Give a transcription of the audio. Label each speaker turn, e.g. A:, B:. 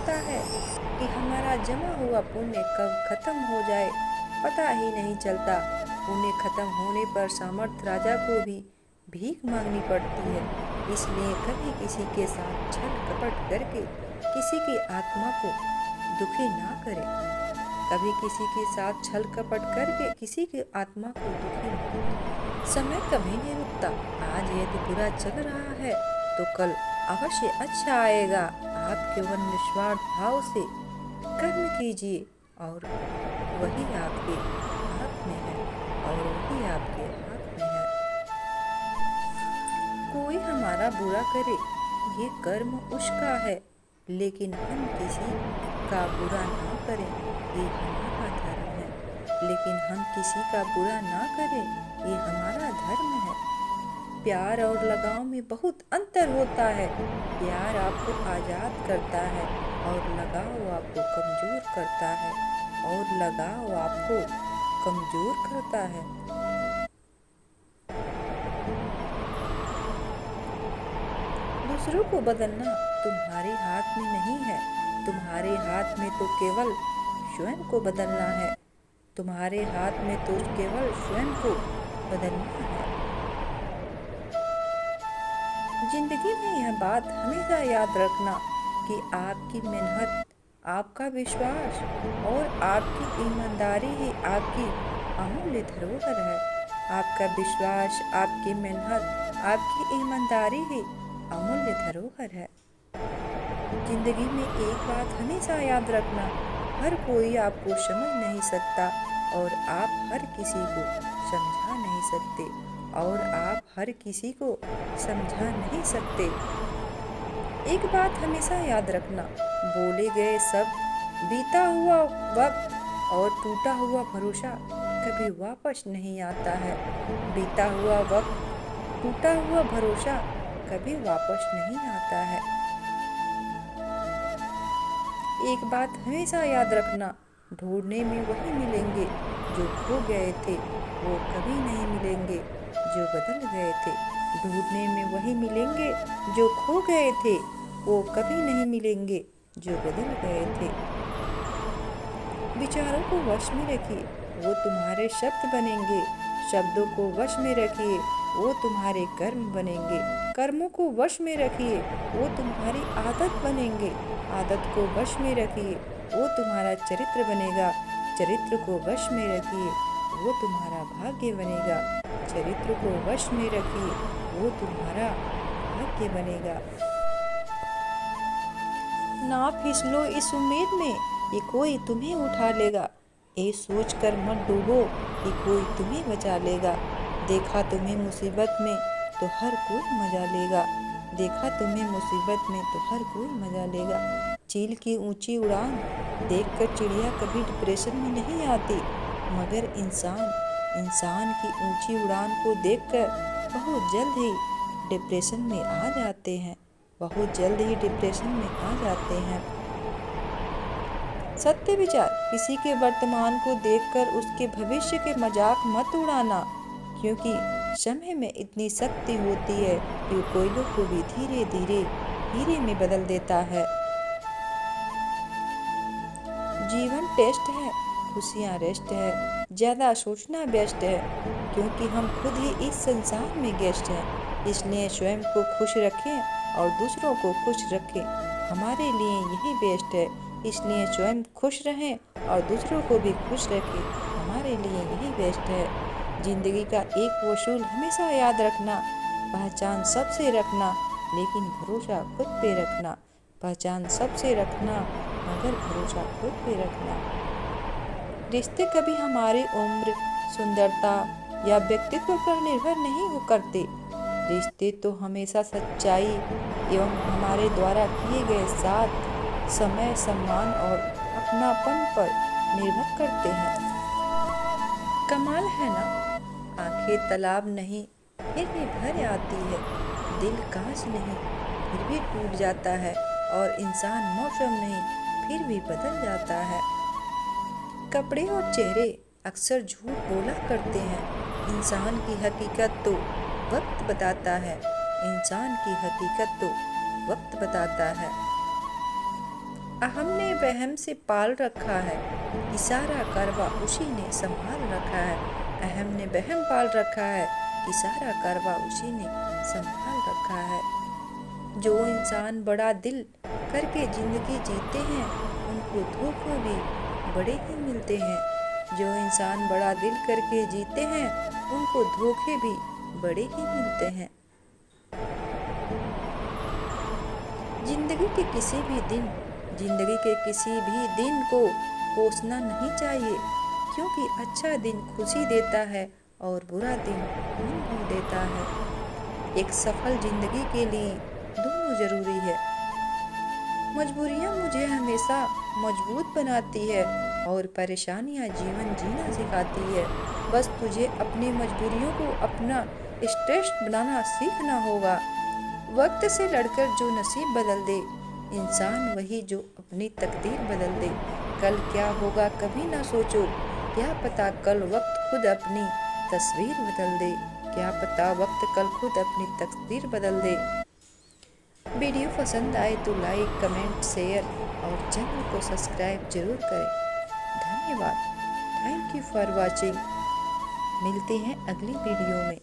A: लगता है कि हमारा जमा हुआ पुण्य कब खत्म हो जाए पता ही नहीं चलता। पुण्य खत्म होने पर सामर्थ राजा को भी भीख मांगनी पड़ती है। इसलिए कभी किसी के साथ छल कपट करके किसी की आत्मा को दुखी ना करें। कभी किसी के साथ छल कपट करके किसी की आत्मा को दुखी न। समय कभी नहीं रुकता। आज यदि बुरा चल रहा है तो कल अवश्य अच्छा आएगा। आप केवल निस्वार्थ भाव से कर्म कीजिए और वही आपके हाथ में है और वही आपके हाथ में है। कोई हमारा बुरा करे ये कर्म उसका है, लेकिन हम किसी का बुरा ना करें ये हमारा धर्म है। लेकिन हम किसी का बुरा ना करें ये हमारा धर्म है। प्यार और लगाव में बहुत अंतर होता है। प्यार आपको आज़ाद करता है और लगाव आपको कमज़ोर करता है और लगाव आपको कमज़ोर करता है। दूसरों को बदलना तुम्हारे हाथ में नहीं है। तुम्हारे हाथ में तो केवल स्वयं को बदलना है। तुम्हारे हाथ में तो केवल स्वयं को बदलना है। जिंदगी में यह बात हमेशा याद रखना कि आपकी मेहनत, आपका विश्वास और आपकी ईमानदारी ही आपकी अमूल्य धरोहर है। आपका विश्वास, आपकी मेहनत, आपकी ईमानदारी ही अमूल्य धरोहर है। जिंदगी में एक बात हमेशा याद रखना, हर कोई आपको समझ नहीं सकता और आप हर किसी को समझा नहीं सकते और आप हर किसी को समझा नहीं सकते। एक बात हमेशा याद रखना, बोले गए शब्द, बीता हुआ वक्त और टूटा हुआ भरोसा कभी वापस नहीं आता है। बीता हुआ वक्त, टूटा हुआ भरोसा कभी वापस नहीं आता है। एक बात हमेशा याद रखना, ढूंढने में वही मिलेंगे जो खो गए थे, वो कभी नहीं मिलेंगे जो बदल गए थे। ढूंढने में वही मिलेंगे जो खो गए थे, वो कभी नहीं मिलेंगे जो बदल गए थे। विचारों को वश में रखिए, वो तुम्हारे शब्द बनेंगे। शब्दों को वश में रखिए, वो तुम्हारे कर्म बनेंगे। कर्मों को वश में रखिए, वो तुम्हारी आदत बनेंगे। आदत को वश में रखिए, वो तुम्हारा चरित्र बनेगा। चरित्र को वश में रखिए, वो तुम्हारा भाग्य बनेगा। चरित्र को वश में रखिए, वो तुम्हारा भाग्य बनेगा। ना फिसलो इस उम्मीद में कि कोई तुम्हें उठा लेगा। ये सोच कर मत डूबो कि कोई तुम्हें बचा लेगा। देखा तुम्हें मुसीबत में तो हर कोई मजा लेगा। देखा तुम्हें मुसीबत में तो हर कोई मजा लेगा। चील की ऊंची उड़ान देखकर चिड़िया कभी डिप्रेशन में नहीं आती, मगर इंसान की ऊंची उड़ान को देखकर बहुत जल्द ही डिप्रेशन में आ जाते हैं। बहुत जल्द ही डिप्रेशन में आ जाते हैं। सत्य विचार, किसी के वर्तमान को देखकर उसके भविष्य के मजाक मत उड़ाना, क्योंकि समय में इतनी शक्ति होती है कि कोयलों को भी धीरे धीरे हीरे में बदल देता है। जीवन टेस्ट है, खुशियाँ रेस्ट है। ज़्यादा सोचना बेस्ट है, क्योंकि हम खुद ही इस संसार में गेस्ट हैं। इसलिए स्वयं को खुश रखें और दूसरों को खुश रखें, हमारे लिए यही बेस्ट है। इसलिए स्वयं खुश रहें और दूसरों को भी खुश रखें, हमारे लिए यही बेस्ट है। जिंदगी का एक वसूल हमेशा याद रखना, पहचान सबसे रखना लेकिन भरोसा खुद पे रखना। पहचान सबसे रखना मगर भरोसा खुद पे रखना। रिश्ते कभी हमारी उम्र, सुंदरता या व्यक्तित्व पर निर्भर नहीं हो करते। रिश्ते तो हमेशा सच्चाई एवं हमारे द्वारा किए गए साथ, समय, सम्मान और अपनापन पर निर्भर करते हैं। कमाल है ना, आंखें तालाब नहीं फिर भी भर आती है, दिल कांच नहीं फिर भी टूट जाता है और इंसान मौसम नहीं फिर भी बदल जाता है। कपड़े और चेहरे अक्सर झूठ बोला करते हैं, इंसान की हकीकत तो वक्त बताता है। इंसान की हकीकत तो वक्त बताता है। हमने वहम से पाल रखा है, इशारा करवा उसी ने संभाल रखा है। हमने वहम पाल रखा है, इशारा करवा उसी ने संभाल रखा है। जो इंसान बड़ा दिल करके जिंदगी जीते हैं, उनको धोखे भी बड़े ही मिलते हैं। जो इंसान बड़ा दिल करके जीते हैं, उनको धोखे भी बड़े ही मिलते हैं। जिंदगी के किसी भी दिन को कोसना नहीं चाहिए, क्योंकि अच्छा दिन खुशी देता है और बुरा दिन अनुभव देता है। एक सफल जिंदगी के लिए दोनों जरूरी है। मजबूरियाँ मुझे हमेशा मजबूत बनाती है और परेशानियाँ जीवन जीना सिखाती है। बस तुझे अपनी मजबूरियों को अपना श्रेष्ठ बनाना सीखना होगा। वक्त से लड़कर जो नसीब बदल दे, इंसान वही जो अपनी तकदीर बदल दे। कल क्या होगा कभी ना सोचो, क्या पता कल वक्त खुद अपनी तस्वीर बदल दे। क्या पता वक्त कल खुद अपनी तकदीर बदल दे। वीडियो पसंद आए तो लाइक, कमेंट, शेयर और चैनल को सब्सक्राइब जरूर करें। धन्यवाद। Thank you for watching. मिलते हैं अगली वीडियो में।